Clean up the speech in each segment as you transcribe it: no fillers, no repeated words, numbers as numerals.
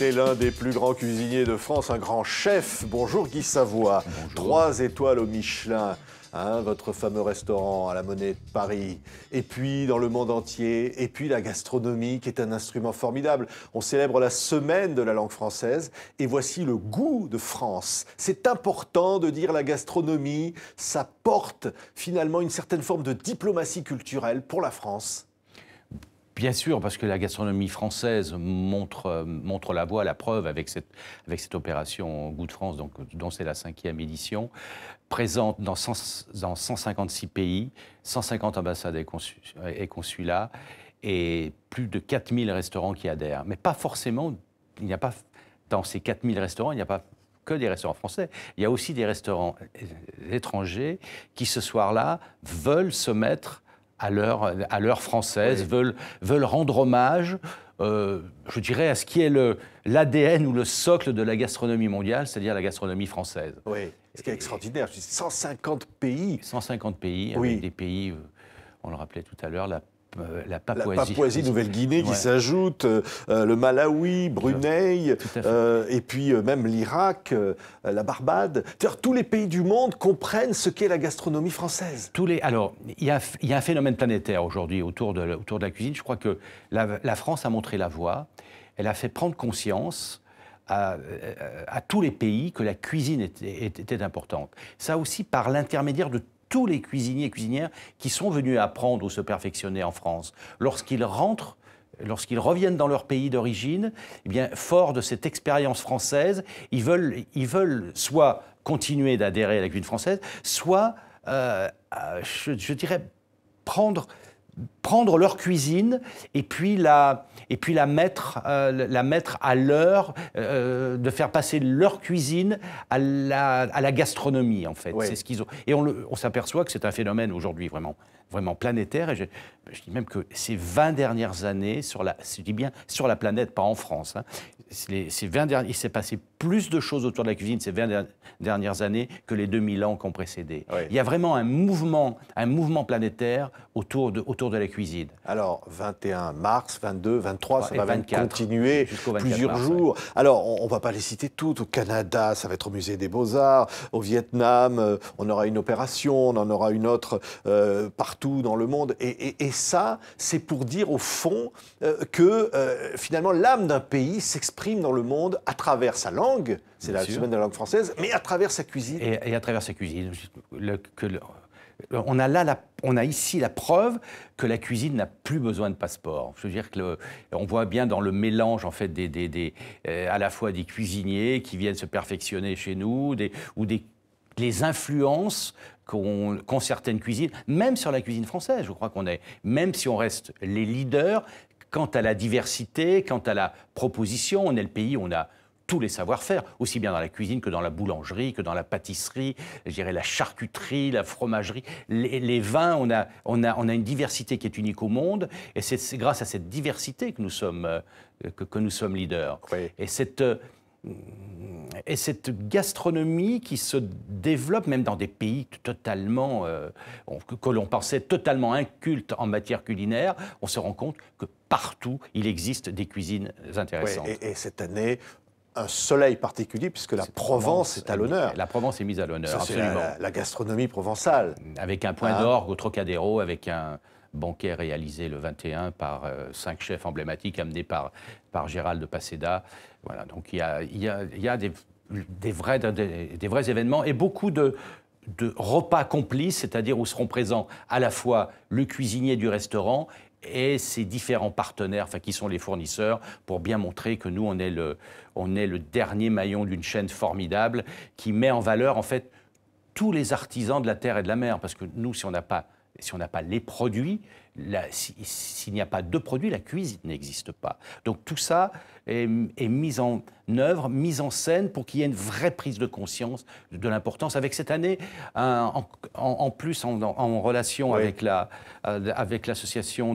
C'est l'un des plus grands cuisiniers de France, un grand chef. Bonjour Guy Savoie. Bonjour. 3 étoiles au Michelin, hein, votre fameux restaurant à la Monnaie de Paris. Et puis dans le monde entier, et puis la gastronomie qui est un instrument formidable. On célèbre la semaine de la langue française et voici le goût de France. C'est important de dire la gastronomie, ça porte finalement une certaine forme de diplomatie culturelle pour la France. Bien sûr, parce que la gastronomie française montre la voie, la preuve avec cette opération Goût de France, dont c'est la 5e édition, présente dans 156 pays, 150 ambassades et consulats, et plus de 4000 restaurants qui adhèrent. Mais pas forcément, il n'y a pas, dans ces 4000 restaurants, il n'y a pas que des restaurants français. Il y a aussi des restaurants étrangers qui, ce soir-là, veulent se mettre à l'heure française, oui. veulent rendre hommage, je dirais, à ce qui est l'ADN ou le socle de la gastronomie mondiale, c'est-à-dire la gastronomie française. Oui, ce qui est extraordinaire, 150 pays. 150 pays, Oui. avec des pays, on le rappelait tout à l'heure, la Papouasie. La Papouasie-Nouvelle-Guinée qui s'ajoute, le Malawi, Brunei, et puis même l'Irak, la Barbade. C'est-à-dire tous les pays du monde comprennent ce qu'est la gastronomie française. Alors, il y a un phénomène planétaire aujourd'hui autour de la cuisine. Je crois que la France a montré la voie. Elle a fait prendre conscience à tous les pays que la cuisine était importante. Ça aussi par l'intermédiaire de tous les cuisiniers et cuisinières qui sont venus apprendre ou se perfectionner en France. Lorsqu'ils rentrent, lorsqu'ils reviennent dans leur pays d'origine, eh bien, forts de cette expérience française, ils veulent soit continuer d'adhérer à la cuisine française, soit, je dirais, prendre leur cuisine et puis la mettre à l'heure, de faire passer leur cuisine à la gastronomie, en fait. Oui. C'est ce qu'ils ont. Et on s'aperçoit que c'est un phénomène aujourd'hui vraiment planétaire. Et je dis même que ces 20 dernières années, je dis bien sur la planète, pas en France, hein, il s'est passé plus de choses autour de la cuisine ces 20 dernières années que les 2000 ans qui ont précédé. Oui. Il y a vraiment un mouvement planétaire autour de la cuisine. Alors, 21 mars, 22, 23, ça va même 24, continuer plusieurs mars, jours. Ouais. Alors, on ne va pas les citer toutes. Au Canada, ça va être au Musée des Beaux-Arts. Au Vietnam, on aura une opération, on en aura une autre partout dans le monde. Et ça, c'est pour dire au fond que finalement, l'âme d'un pays s'exprime dans le monde à travers sa langue, c'est la semaine de la langue française, mais à travers sa cuisine. Et à travers sa cuisine. On a ici la preuve que la cuisine n'a plus besoin de passeport. Je veux dire que on voit bien dans le mélange en fait à la fois des cuisiniers qui viennent se perfectionner chez nous, les influences qu'ont certaines cuisines, même sur la cuisine française. Je crois même si on reste les leaders, quant à la diversité, quant à la proposition, on est le pays où on a tous les savoir-faire, aussi bien dans la cuisine que dans la boulangerie, que dans la pâtisserie, je dirais la charcuterie, la fromagerie, les vins, on a une diversité qui est unique au monde, et c'est grâce à cette diversité que nous sommes leaders. Oui. Et cette gastronomie qui se développe même dans des pays totalement, que l'on pensait totalement incultes en matière culinaire, on se rend compte que partout, il existe des cuisines intéressantes. Oui, et cette année, un soleil particulier, puisque la Provence est à l'honneur. La Provence est mise à l'honneur, absolument. La gastronomie provençale. Avec un point d'orgue au Trocadéro, avec un banquet réalisé le 21 par 5 chefs emblématiques amenés par Gérald de Paseda. Voilà, donc il y a des vrais événements et beaucoup de repas complices, c'est-à-dire où seront présents à la fois le cuisinier du restaurant et ses différents partenaires, enfin, qui sont les fournisseurs, pour bien montrer que nous, on est le dernier maillon d'une chaîne formidable qui met en valeur, en fait, tous les artisans de la terre et de la mer. Parce que nous, si on n'a pas les produits, s'il n'y a pas de produits, la cuisine n'existe pas. Donc tout ça est mis en œuvre, mis en scène pour qu'il y ait une vraie prise de conscience de l'importance. Avec cette année, en plus, en relation oui. avec l'association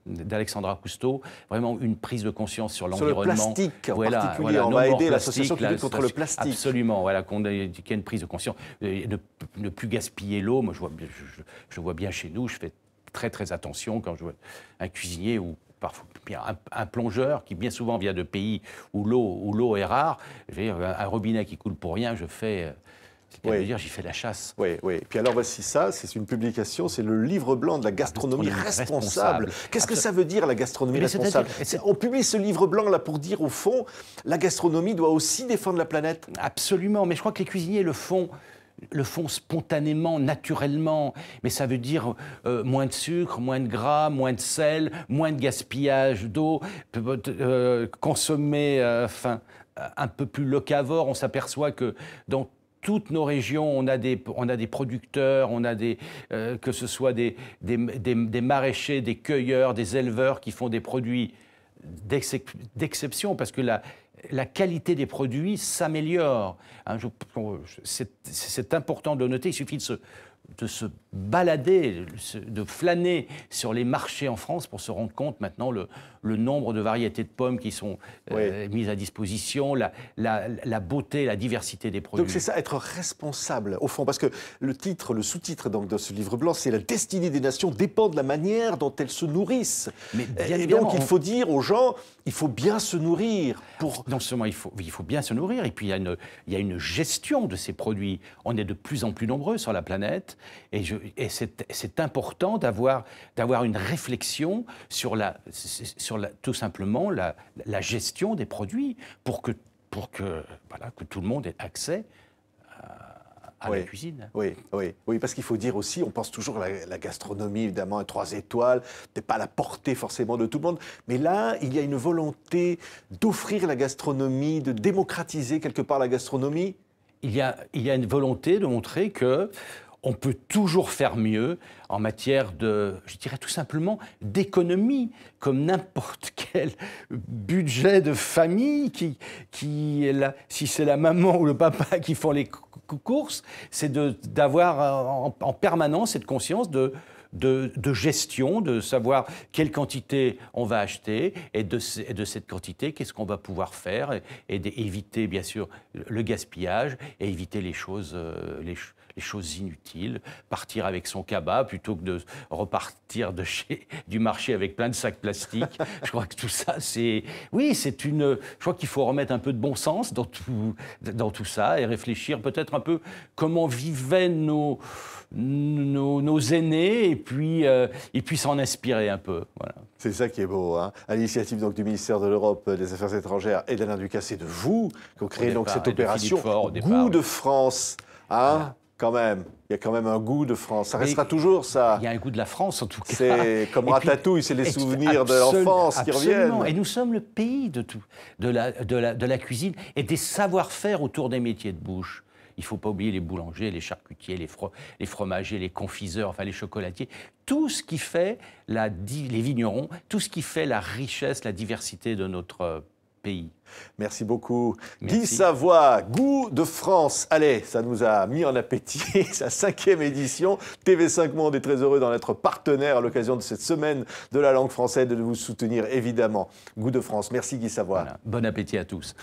d'Alexandra Cousteau, vraiment une prise de conscience sur l'environnement. Sur le plastique en particulier, on va aider l'association qui lutte contre le plastique. Absolument, voilà, qu'il y ait une prise de conscience. Ne plus gaspiller l'eau. Moi, je vois bien chez nous, je fais très très attention quand je vois un cuisinier ou parfois un plongeur qui bien souvent vient de pays où l'eau est rare. Je veux dire, un robinet qui coule pour rien, je fais... C'est-à-dire, dire, j'y fais la chasse. Oui, oui. Puis alors voici ça, c'est une publication, c'est le livre blanc de la gastronomie responsable. Qu'est-ce que ça veut dire la gastronomie responsable? On publie ce livre blanc là pour dire au fond, la gastronomie doit aussi défendre la planète. Absolument, mais je crois que les cuisiniers le font spontanément, naturellement. Mais ça veut dire moins de sucre, moins de gras, moins de sel, moins de gaspillage d'eau, consommer un peu plus locavore. On s'aperçoit que dans toutes nos régions, on a des producteurs, on a que ce soit des maraîchers, des cueilleurs, des éleveurs qui font des produits d'exception, parce que la qualité des produits s'améliore. Hein, c'est important de le noter, il suffit de se balader, de flâner sur les marchés en France pour se rendre compte maintenant le nombre de variétés de pommes qui sont mises à disposition, la beauté, la diversité des produits. Donc c'est ça, être responsable au fond, parce que le sous-titre donc, de ce livre blanc, c'est « La destinée des nations dépend de la manière dont elles se nourrissent ». Et donc il faut dire aux gens, il faut bien se nourrir. Non seulement il faut bien se nourrir, et puis il y a une gestion de ces produits. On est de plus en plus nombreux sur la planète, et c'est important d'avoir une réflexion sur tout simplement la gestion des produits pour que tout le monde ait accès à la cuisine. Oui, parce qu'il faut dire aussi, on pense toujours à la gastronomie, évidemment, à 3 étoiles, peut-être pas à la portée forcément de tout le monde, mais là, il y a une volonté d'offrir la gastronomie, de démocratiser quelque part la gastronomie. Il y a une volonté de montrer que on peut toujours faire mieux en matière je dirais tout simplement, d'économie, comme n'importe quel budget de famille si c'est la maman ou le papa qui font les courses, c'est d'avoir en permanence cette conscience de gestion, de savoir quelle quantité on va acheter et de cette quantité, qu'est-ce qu'on va pouvoir faire et d'éviter bien sûr le gaspillage et éviter les choses inutiles, partir avec son cabas plutôt que de repartir du marché avec plein de sacs plastiques. Je crois que tout ça, je crois qu'il faut remettre un peu de bon sens dans tout ça et réfléchir peut-être un peu comment vivaient nos aînés et puis s'en inspirer un peu. Voilà. C'est ça qui est beau. Hein. À l'initiative donc, du ministère de l'Europe, des Affaires étrangères et d'Alain Ducasse, c'est de vous qu'on crée donc cette opération Goût de France. Hein voilà. Quand même, il y a quand même un goût de France. Ça restera toujours ça. Il y a un goût de la France en tout cas. C'est comme Ratatouille, c'est les souvenirs de l'enfance qui reviennent. Et nous sommes le pays de la cuisine et des savoir-faire autour des métiers de bouche. Il ne faut pas oublier les boulangers, les charcutiers, les fromagers, les confiseurs, enfin les chocolatiers. Tout ce qui fait les vignerons, tout ce qui fait la richesse, la diversité de notre pays. Merci beaucoup. Merci. Guy Savoy, Goût de France. Allez, ça nous a mis en appétit, sa 5e édition. TV5 Monde est très heureux d'en être partenaire à l'occasion de cette semaine de la langue française et de vous soutenir évidemment. Goût de France. Merci Guy Savoy. Voilà. Bon appétit à tous.